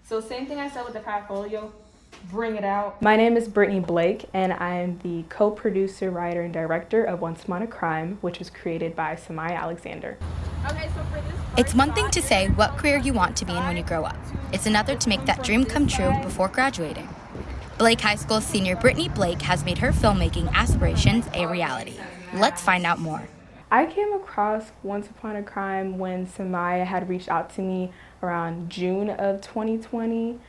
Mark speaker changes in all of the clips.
Speaker 1: So same thing I said with the portfolio, bring it out.
Speaker 2: My name is Brittany Blake, and I am the co-producer, writer, and director of Once Upon a Crime, which was created by Samaya Alexander.
Speaker 1: Okay, so for this
Speaker 3: It's one thing to say what career you want to be in when you grow up. It's another to make that dream come true before graduating. Blake High School senior Brittany Blake has made her filmmaking aspirations a reality. Let's find out more.
Speaker 2: I came across Once Upon a Crime when Samaya had reached out to me around June of 2020.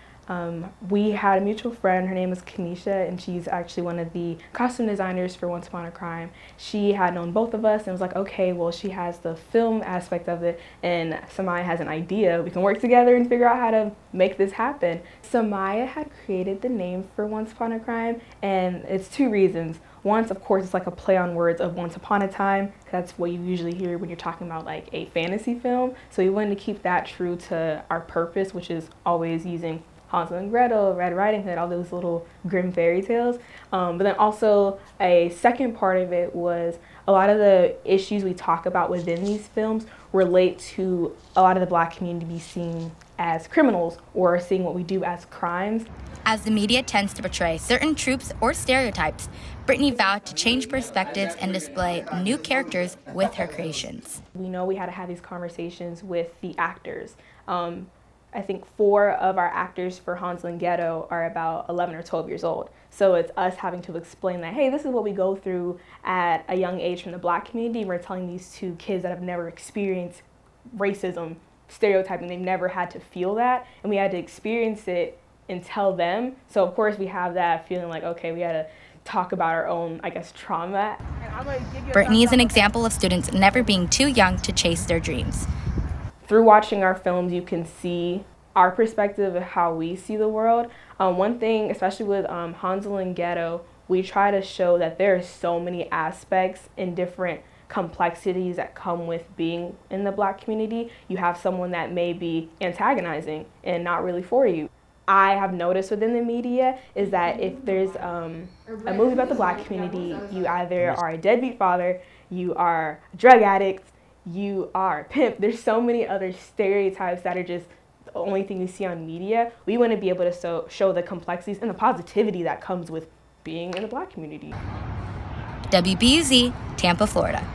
Speaker 2: We had a mutual friend, her name was Kanisha, and she's actually one of the costume designers for Once Upon a Crime. She had known both of us and was like, okay, well, she has the film aspect of it, and Samaya has an idea. We can work together and figure out how to make this happen. Samaya had created the name for Once Upon a Crime, and it's two reasons. Once, of course, it's like a play on words of Once Upon a Time. That's what you usually hear when you're talking about like a fantasy film. So we wanted to keep that true to our purpose, which is always using Hansel and Gretel, Red Riding Hood, all those little grim fairy tales. But then also a second part of it was a lot of the issues we talk about within these films relate to a lot of the Black community being seen as criminals or seeing what we do as crimes.
Speaker 3: As the media tends to portray certain tropes or stereotypes, Brittany vowed to change perspectives and display new characters with her creations.
Speaker 2: We know we had to have these conversations with the actors. I think 4 of our actors for Hansel and Gretel are about 11 or 12 years old. So it's us having to explain that, hey, this is what we go through at a young age from the Black community. We're telling these 2 kids that have never experienced racism, stereotyping, they've never had to feel that, and we had to experience it and tell them. So of course we have that feeling like, okay, we had to talk about our own, I guess, trauma.
Speaker 3: Brittany is an example of students never being too young to chase their dreams.
Speaker 2: Through watching our films, you can see our perspective of how we see the world. One thing, especially with Hansel and Gretel, we try to show that there are so many aspects and different complexities that come with being in the Black community. You have someone that may be antagonizing and not really for you. I have noticed within the media is that if there's a movie about the Black community, you either are a deadbeat father, you are a drug addict, you are a pimp. There's so many other stereotypes that are just the only thing you see on media. We want to be able to show the complexities and the positivity that comes with being in the Black community.
Speaker 3: WBUZ, Tampa, Florida.